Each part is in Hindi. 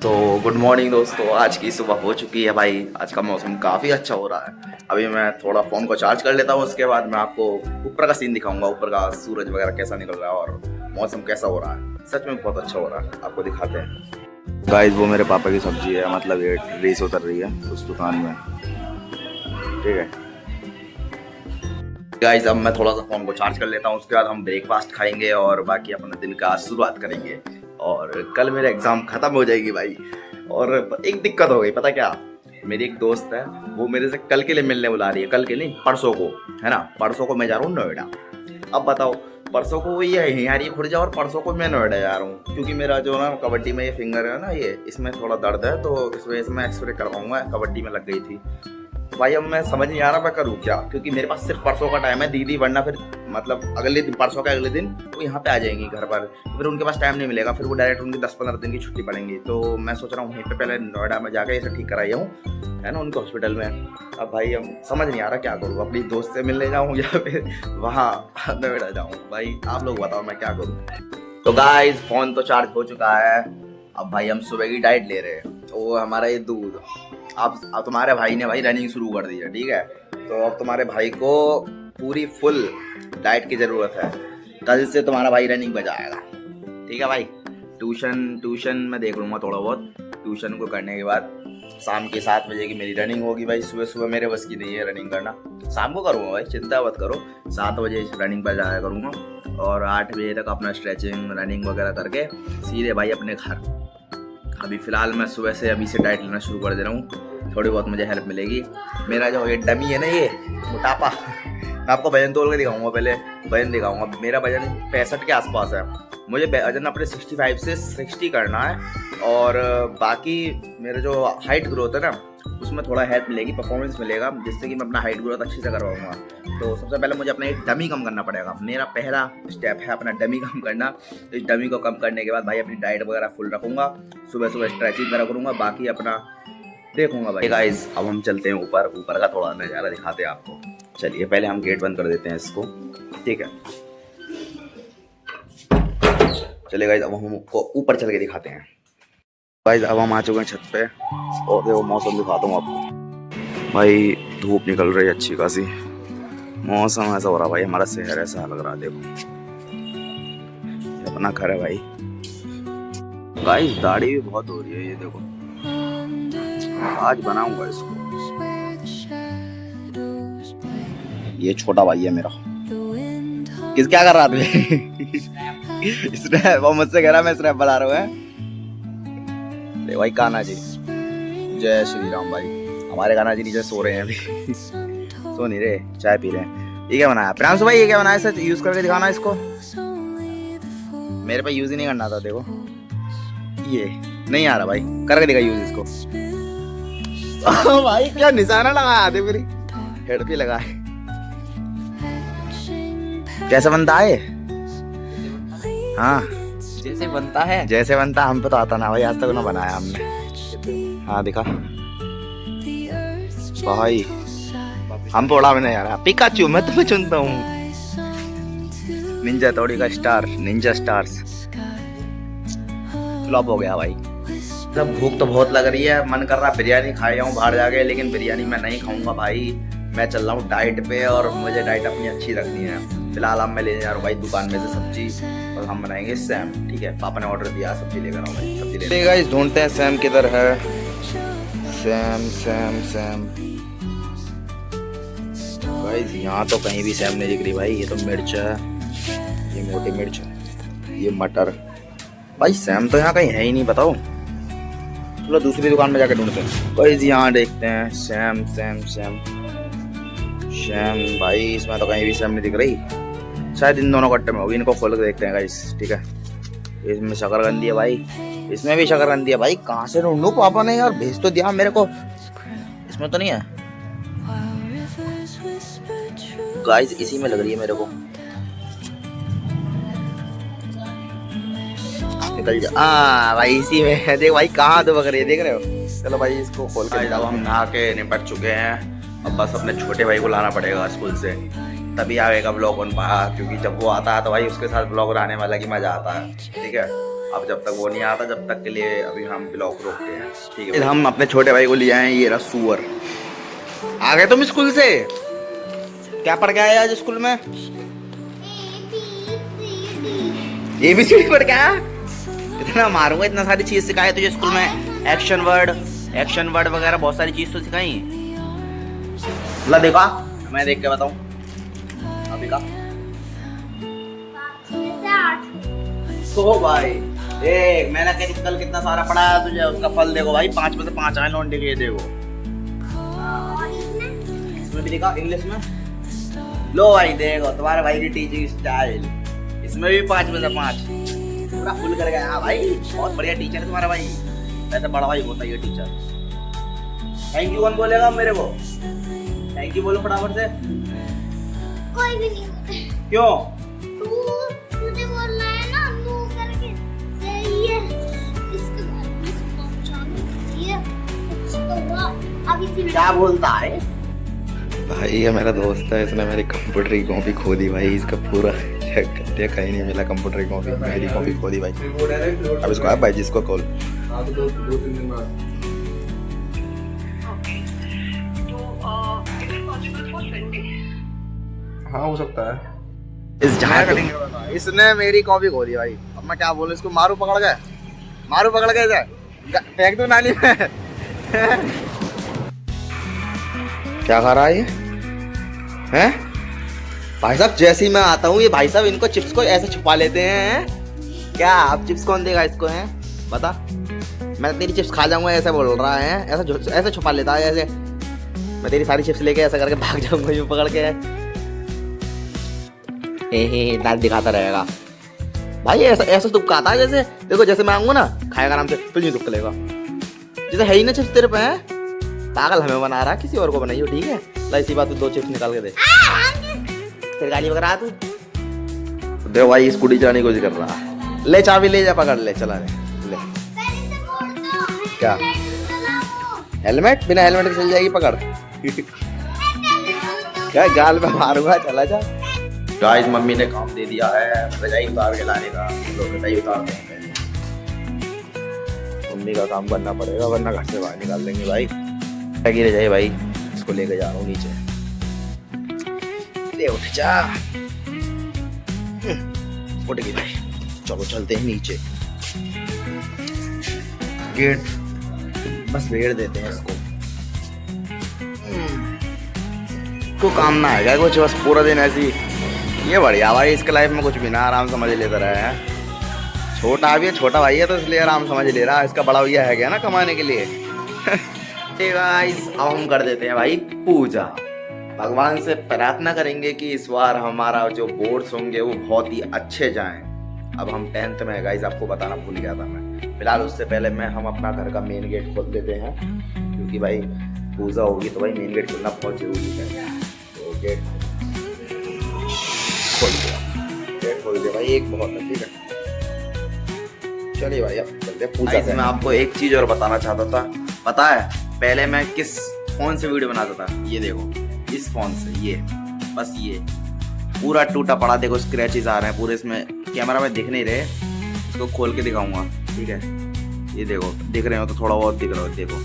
तो गुड मॉर्निंग दोस्तों, आज की सुबह हो चुकी है भाई। आज का मौसम काफ़ी अच्छा हो रहा है। अभी मैं थोड़ा फ़ोन को चार्ज कर लेता हूँ, उसके बाद मैं आपको ऊपर का सीन दिखाऊंगा, ऊपर का सूरज वगैरह कैसा निकल रहा है और मौसम कैसा हो रहा है। सच में बहुत अच्छा हो रहा है, आपको दिखाते हैं। गाइस वो मेरे पापा की सब्जी है, मतलब ये रेस उतर रही है उस दुकान में, ठीक है गाइस। अब मैं थोड़ा सा फ़ोन को चार्ज कर लेता हूँ, उसके बाद हम ब्रेकफास्ट खाएंगे और बाकी अपने दिन का शुरुआत करेंगे। और कल मेरा एग्ज़ाम ख़त्म हो जाएगी भाई। और एक दिक्कत हो गई, पता क्या, मेरी एक दोस्त है, वो मेरे से कल के लिए मिलने बुला रही है। कल के नहीं, परसों को, है ना। परसों को मैं जा रहा हूँ नोएडा। अब बताओ, परसों को वो ये यहीं आ रही है खुर्जा और परसों को मैं नोएडा जा रहा हूँ, क्योंकि मेरा जो ना कबड्डी में ये फिंगर है ना, ये इसमें थोड़ा दर्द है, तो इस वजह से मैं एक्सरे करवाऊंगा। कबड्डी में लग गई थी भाई। अब मैं समझ नहीं आ रहा मैं करूँ क्या, क्योंकि मेरे पास सिर्फ परसों का टाइम है दीदी, वरना फिर मतलब अगले दिन, परसों का अगले दिन वो यहाँ पे आ जाएंगी घर पर। फिर उनके पास टाइम नहीं मिलेगा, फिर वो डायरेक्ट उनकी 10-15 दिन की छुट्टी पड़ेंगी। तो मैं सोच रहा हूँ वहीं पे पहले नोएडा में जाकर इसे ठीक कराई हूँ, है ना, उनके हॉस्पिटल में। अब भाई अब समझ नहीं आ रहा क्या करूँ, अपनी दोस्त से मिलने जाऊँ या फिर वहाँ नोएडा जाऊँ। भाई आप लोग बताओ मैं क्या करूँ। तो गाइस फ़ोन तो चार्ज हो चुका है। अब भाई हम सुबह की डाइट ले रहे हैं, तो वो हमारा ये दूध। अब तुम्हारे भाई ने भाई रनिंग शुरू कर दी है, ठीक है। तो अब तुम्हारे भाई को पूरी फुल डाइट की ज़रूरत है। कल से तुम्हारा भाई रनिंग पे जाएगा, ठीक है भाई। ट्यूशन मैं देख लूँगा थोड़ा बहुत। ट्यूशन को करने के बाद शाम के 7 बजे की मेरी रनिंग होगी भाई। सुबह सुबह मेरे बस की नहीं है रनिंग करना, शाम को करूँगा भाई, चिंता मत करो। 7 बजे रनिंग पर जाया करूँगा और 8 बजे तक अपना स्ट्रेचिंग रनिंग वगैरह करके सीधे भाई अपने घर। अभी फ़िलहाल मैं सुबह से अभी से डाइट लेना शुरू कर दे रहा हूँ, थोड़ी बहुत मुझे हेल्प मिलेगी। मेरा जो ये डमी है ना, ये मोटापा, मैं आपको वजन तोल के दिखाऊंगा। पहले वजन दिखाऊंगा। मेरा वजन 65 के आसपास है। मुझे वजन अपने 65 से 60 करना है। और बाकी मेरे जो हाइट ग्रोथ है ना, उसमें थोड़ा हेल्प मिलेगी, परफॉर्मेंस मिलेगा, जिससे कि मैं अपना हाइट ग्रोथ अच्छे से करवाऊंगा। तो सबसे पहले मुझे अपना एक डमी कम करना पड़ेगा। मेरा पहला स्टेप है अपना डमी कम करना। इस डमी को कम करने के बाद भाई अपनी डाइट वगैरह फुल रखूँगा, सुबह सुबह स्ट्रेचिंग वगैरह करूँगा, बाकी अपना देखूँगा भाई। गाइस अब हम चलते हैं ऊपर, ऊपर का थोड़ा नज़ारा दिखाते हैं आपको। चलिए पहले हम गेट बंद कर देते हैं इसको, ठीक है। चलिए गाइस अब हम ऊपर चल के दिखाते हैं। गाइस अब हम आ चुके हैं छत पे और देखो मौसम दिखाता हूँ आपको। भाई धूप निकल रही है अच्छी खासी, मौसम ऐसा हो रहा भाई, हमारा शहर ऐसा लग रहा है। देखो अपना घर है भाई। गाइस दाढ़ी भी बहुत हो रही है, ये देखो, आज बनाऊंगा इसको। ये छोटा भाई है मेरा। किस क्या कर रहा था स्नैप, वो मुझसे कह रहा मैं स्नैप बना रहा हूँ। भाई कान्हा जी, जय श्री राम भाई। हमारे कान्हा जी नीचे सो रहे हैं अभी सो नहीं रहे, चाय पी रहे हैं। ये क्या बनाया प्रियांशु भाई, ये क्या बनाया? सच यूज करके दिखाना इसको, मेरे पे यूज ही नहीं करना था। देखो ये नहीं आ रहा भाई, करके दिखा यूज इसको भाई क्या निशाना लगाया थे, मेरी हेड पे लगा है। कैसे बनता है? हाँ जैसे बनता है, जैसे बनता, हम पे तो आता ना भाई, आज तक ना बनाया हमने। हाँ दिखा भाई, हम थोड़ा में नहीं आ रहा। पिकाचू मैं तुम्हें चुनता हूँ, निंजा तोड़ी का स्टार, निंजा स्टार्स फ्लॉप हो गया भाई। तब भूख तो बहुत लग रही है, मन कर रहा बिरयानी खाए जाऊँ बाहर जाके, लेकिन बिरयानी मैं नहीं खाऊंगा भाई। मैं चल रहा हूँ डाइट पे और मुझे डाइट अपनी अच्छी रखनी है। फिलहाल अब मैं लेने जा रहा हूँ भाई दुकान में से सब्जी, और हम बनाएंगे सैम, ठीक है। पापा ने ऑर्डर दिया, सब्जी लेकर आओ भाई, सब्जी ले गाइस। ढूंढते हैं सैम किधर है। सैम सैम सैम गाइस, यहाँ तो कहीं भी सैम नहीं दिख रही भाई। ये तो मिर्च है, ये मोटी मिर्च है, ये मटर। भाई सैम तो यहाँ कहीं है ही नहीं, बताओ। चलो दूसरी दुकान में जाकर ढूंढते हैं। गाइस यहाँ देखते हैं सैम सैम सैम सैम। भाई इसमें तो कहीं भी सैम नहीं दिख रही, शायद इन दोनों कट्टे में होगी। इनको खोल के देखते हैं गाइस, ठीक है। इसमें शकरकंदी है भाई, इसमें भी शकरकंदी है भाई। कहाँ से ढूंढूं? पापा ने यार भेज तो दिया मेरे को, इसमें तो नहीं है गाइस, इसी में लग रही है मेरे को। निकल जा भाई, इसी में है। देख भाई कहाँ तो बकरी है, देख रहे हो। चलो भाई इसको खोल के। अब हम नहा के निपट चुके हैं, अब बस अपने छोटे भाई को लाना पड़ेगा स्कूल से, तभी आएगा ब्लॉग बन पाया। क्योंकि जब वो आता है तो भाई उसके साथ ब्लॉग बनाने में अलग ही मजा आता है, ठीक है। अब जब तक वो नहीं आता जब तक के लिए अभी हम ब्लॉग रोकते हैं, ठीक है। हम अपने छोटे भाई को ले आए हैं, ये रहा सुअर। आ गए तुम स्कूल से? क्या पढ़ के आए आज स्कूल में? ABCD पढ़ के आया? इतना मारूंगा, इतना सारी चीज सिखाई तुझे स्कूल में, एक्शन वर्ड वगैरह बहुत सारी चीज तो सिखाई। ला देखा, मैं देख के बताऊं अभी का। तो भाई देख, मैंने कल कितना सारा पढ़ाया तुझे, उसका फल देखो भाई, 5 में से 5 आए लौंडे के, देखो। इसमें भी देखा इंग्लिश में, लो भाई देखो तुम्हारे भाई की टीचिंग स्टाइल, इसमें भी 5 में से 5 पूरा फुल कर गया भाई। बहुत बढ़िया टीचर है तुम्हारा भाई, वैसे बड़ा भाई होता है ये टीचर। थैंक यू कौन बोलेगा मेरे को? थैंक यू बोलो फटाफट से। कोई भी नहीं। क्यों? मुझे बोलना है ना, नो करके सही है। इसके बाद इस पहुंचानी ये अब इसी में क्या बोलता है भाई? ये मेरा दोस्त है, इसने मेरी कंप्यूटर की कॉपी खो दी भाई। इसका पूरा चेक कर दिया, कहीं नहीं मिला कंप्यूटर की कॉपी, मेरी कॉपी खो दी भाई। अब इसको भाई जिसको कॉल। हाँ हो सकता है। इस झाड़ इसने मेरी कॉपी खो दी भाई। अब मैं क्या बोलूं इसको? मारू पकड़ गए जाए, फेंक दो नाली में। क्या खा रहा है ये? हैं? भाई साहब जैसे ही मैं आता हूँ ये भाई साहब इनको चिप्स को ऐसे छुपा लेते हैं। क्या अब चिप्स कौन देगा इसको? हैं बता, मैं तेरी चिप्स खा जाऊंगा ऐसे बोल रहा है, ऐसे छुपा लेता है ऐसे। मैं तेरी सारी चिप्स लेके ऐसा करके भाग जाऊंगा यूं पकड़ के। दांत दिखाता रहेगा भाई, ऐसा दुबकाता है जैसे, देखो जैसे मैं आऊंगा ना खाएगा आराम से, फिर नहीं दुबकलेगा जैसे है ही ना चिप्स तेरे पे। है पागल हमें बना रहा, किसी और को बनाइयो, ठीक है? ला इसी बात 2 चिप्स निकाल के दे। फिर गाली वगैरह तू दे भाई, स्कूटी चलाने की कोशिश कर रहा। ले चाबी ले जा, पकड़ ले, चला ले। क्या हेलमेट? बिना हेलमेट के चल जाएगी? पकड़। क्या गाल में मारूंगा, चला जा। गाइस मम्मी ने काम दे दिया है रजाई उतार के लाने का, लोग रजाई उतारते हैं। मम्मी का काम करना पड़ेगा वरना घर से बाहर निकाल देंगे भाई। गिर जाए भाई, इसको लेके जा रहा हूँ नीचे। ले उठ जा, उठ गई भाई। चलो चलते हैं नीचे। गेट बस भेड़ देते हैं इसको, को काम ना आएगा कुछ, बस पूरा दिन ऐसी। ये बढ़िया भाई, इसके लाइफ में कुछ भी ना, आराम समझ लेता रहा है। छोटा भी है, छोटा भाई है तो इसलिए आराम समझ ले रहा है। इसका बड़ा भैया है क्या ना कमाने के लिए। गाइस अब हम कर देते हैं भाई पूजा। भगवान से प्रार्थना करेंगे कि इस बार हमारा जो बोर्ड्स होंगे वो बहुत ही अच्छे जाएं। अब हम 10th में, गाइस आपको बताना भूल गया था मैं। फिलहाल उससे पहले हम अपना घर का मेन गेट खोल देते हैं, क्योंकि भाई पूजा होगी तो भाई मेन गेट खोलना बहुत जरूरी है। तो गेट खोल दिया भाई, एक बहुत है, ठीक है? चलिए भाई अब चलते हैं पूजा से। मैं आपको एक चीज और बताना चाहता था, पता है पहले मैं किस फोन से वीडियो बनाता था? ये देखो, इस फोन से, ये बस ये पूरा टूटा पड़ा, देखो स्क्रैचेस आ रहे हैं पूरे, इसमें कैमरा में दिख नहीं रहे, इसको खोल के दिखाऊंगा, ठीक है? ये देखो, दिख रहे हो तो थोड़ा बहुत दिख रहा हो, देखो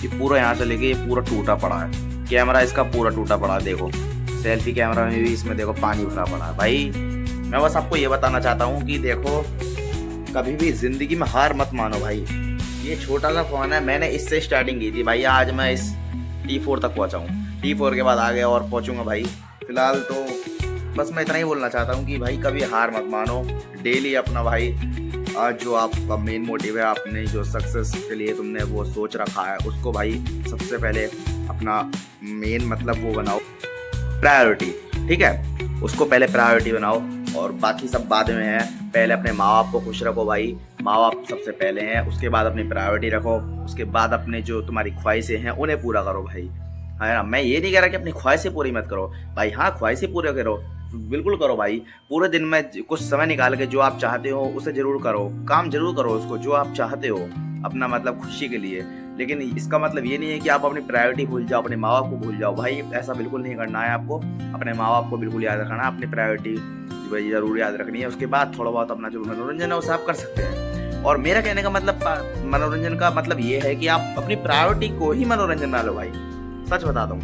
ये पूरा यहाँ से लेके ये पूरा टूटा पड़ा है। कैमरा इसका पूरा टूटा पड़ा है, देखो सेल्फी कैमरा में भी इसमें देखो पानी भरा पड़ा है। भाई मैं बस आपको ये बताना चाहता हूँ कि देखो कभी भी जिंदगी में हार मत मानो भाई। ये छोटा सा फोन है, मैंने इससे स्टार्टिंग की थी भाई, आज मैं इस T4 तक पहुँचा हूँ, T4 के बाद आगे और पहुँचूंगा भाई। फिलहाल तो बस मैं इतना ही बोलना चाहता हूँ कि भाई कभी हार मत मानो, डेली अपना भाई जो आपका मेन मोटिव है, आपने जो सक्सेस के लिए तुमने वो सोच रखा है उसको भाई सबसे पहले अपना मेन मतलब वो बनाओ प्रायोरिटी, ठीक है? उसको पहले प्रायोरिटी बनाओ और बाकी सब बाद में है। पहले अपने माँ बाप को खुश रखो भाई, माँ बाप सबसे पहले हैं, उसके बाद अपनी प्रायोरिटी रखो, उसके बाद अपने जो तुम्हारी ख्वाहिशें हैं उन्हें पूरा करो भाई, है ना? मैं ये नहीं कह रहा कि अपनी ख्वाहिशें पूरी मत करो भाई, हाँ ख्वाहिशें पूरी करो, बिल्कुल करो भाई। पूरे दिन में कुछ समय निकाल के जो आप चाहते हो उसे जरूर करो, काम जरूर करो उसको जो आप चाहते हो अपना मतलब खुशी के लिए। लेकिन इसका मतलब ये नहीं है कि आप अपनी प्रायोरिटी भूल जाओ, अपने माँ बाप को भूल जाओ भाई, ऐसा बिल्कुल नहीं करना है आपको। अपने माँ बाप को बिल्कुल याद रखना है, अपनी प्रायोरिटी भाई जरूर याद रखनी है। उसके बाद थोड़ा बहुत अपना जो मनोरंजन है उसे आप कर सकते हैं। और मेरा कहने का मतलब मनोरंजन का मतलब ये है कि आप अपनी प्रायोरिटी को ही मनोरंजन ना लो भाई। सच बताता हूँ,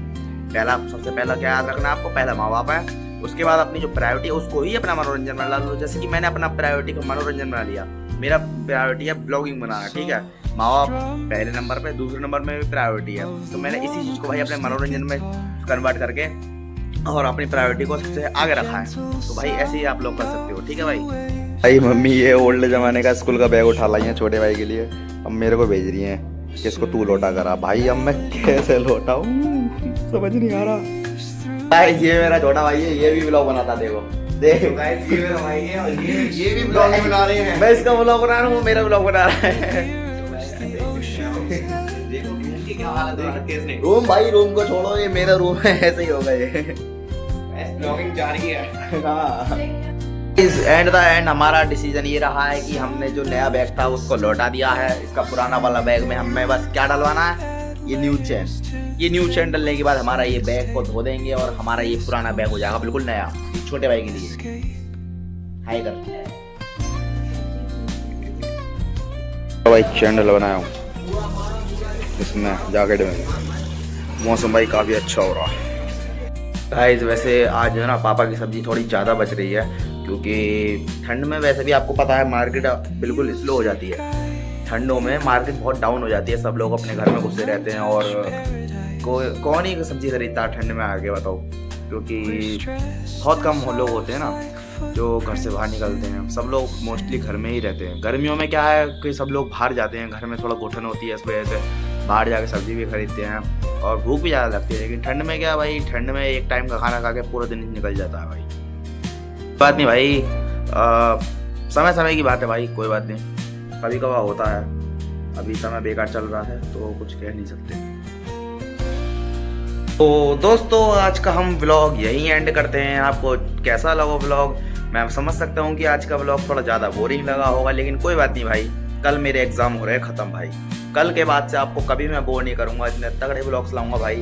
सबसे पहला क्या याद रखना है आपको, पहला माँ बाप है, उसके बाद अपनी जो प्रायोरिटी है उसको ही अपना मनोरंजन बना लो। जैसे कि मैंने अपना प्रायोरिटी को मनोरंजन बना लिया, मेरा प्रायोरिटी है ब्लॉगिंग बनाना, ठीक है। माँ बाप पहले नंबर पे, दूसरे नंबर में भी प्रायोरिटी है, तो मैंने इसी चीज़ को भाई अपने मनोरंजन में कन्वर्ट करके और अपनी प्रायोरिटी को सबसे आगे रखा है। तो भाई ऐसे ही आप लोग कर सकते हो, ठीक है भाई। भाई मम्मी ये ओल्ड जमाने का स्कूल का बैग उठा लाई है छोटे भाई के लिए, अब मेरे को भेज रही हैं कि इसको तू लौटा करा। भाई अब मैं कैसे लौटाऊं, समझ नहीं आ रहा। गाइस ये मेरा छोटा भाई है, ये भी ब्लॉग बनाता, देखो देख गाइस, ये मेरा भाई है और ये भी ब्लॉग बना रहे हैं। मैं इसका ब्लॉग बना रहा हूँ, वो मेरा ब्लॉग बना रहा है। देखो इनकी क्या हालत है। रूम भाई, रूम को छोड़ो, ये मेरा रूम है, ऐसे ही होगा ये। ब्लॉगिंग जारी है। हाँ, इस एंड द एंड हमारा डिसीजन ये रहा है कि हमने जो नया बैग था उसको लौटा दिया है। इसका पुराना वाला बैग में हमें बस क्या डलवाना है, ये न्यू चेन डलने के बाद हमारा ये बैग को धो देंगे और हमारा ये पुराना बैग हो जाएगा बिल्कुल नया, छोटे भाई के लिए। हाय कर भाई चैनल बनाया हूँ इसमें जैकेट में। मौसम भाई काफी अच्छा हो रहा है। गाइस वैसे आज जो है ना पापा की सब्जी थोड़ी ज़्यादा बच रही है, क्योंकि ठंड में वैसे भी आपको पता है मार्केट बिल्कुल स्लो हो जाती है। ठंडों में मार्केट बहुत डाउन हो जाती है, सब लोग अपने घर में घुसे रहते हैं और कौन ही सब्जी खरीदता है ठंड में, आगे बताओ। क्योंकि बहुत कम लोग होते हैं ना जो घर से बाहर निकलते हैं, सब लोग मोस्टली घर में ही रहते हैं। गर्मियों में क्या है कि सब लोग बाहर जाते हैं, घर में थोड़ा घुटन होती है, इस वजह से बाहर जाके सब्जी भी खरीदते हैं और भूख भी ज़्यादा लगती है। लेकिन ठंड में क्या भाई, ठंड में एक टाइम का खाना खा के पूरा दिन निकल जाता है भाई। बात नहीं भाई, समय समय की बात है भाई, कोई बात नहीं, कभी कभार होता है। अभी समय बेकार चल रहा है तो कुछ कह नहीं सकते। तो दोस्तों आज का हम व्लॉग यहीं एंड करते हैं। आपको कैसा लगा व्लॉग, मैं समझ सकता हूँ कि आज का व्लॉग थोड़ा ज़्यादा बोरिंग लगा होगा, लेकिन कोई बात नहीं भाई, कल मेरे एग्जाम हो रहे हैं ख़त्म भाई। कल के बाद से आपको कभी मैं बोर नहीं करूँगा, इतने तगड़े व्लॉग्स लाऊंगा भाई।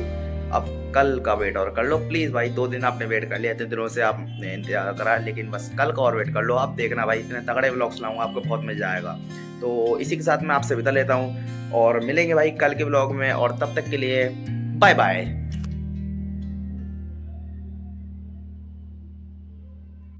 अब कल का वेट और कर लो प्लीज़ भाई, 2 दिन आपने वेट कर लिया, इतने दिनों से आपने इंतजार करा, लेकिन बस कल का और वेट कर लो। आप देखना भाई, इतने तगड़े व्लॉग्स लाऊंगा, आपको बहुत मजा आएगा। तो इसी के साथ मैं आपसे विदा लेता हूँ और मिलेंगे भाई कल के व्लॉग में, और तब तक के लिए बाय बाय।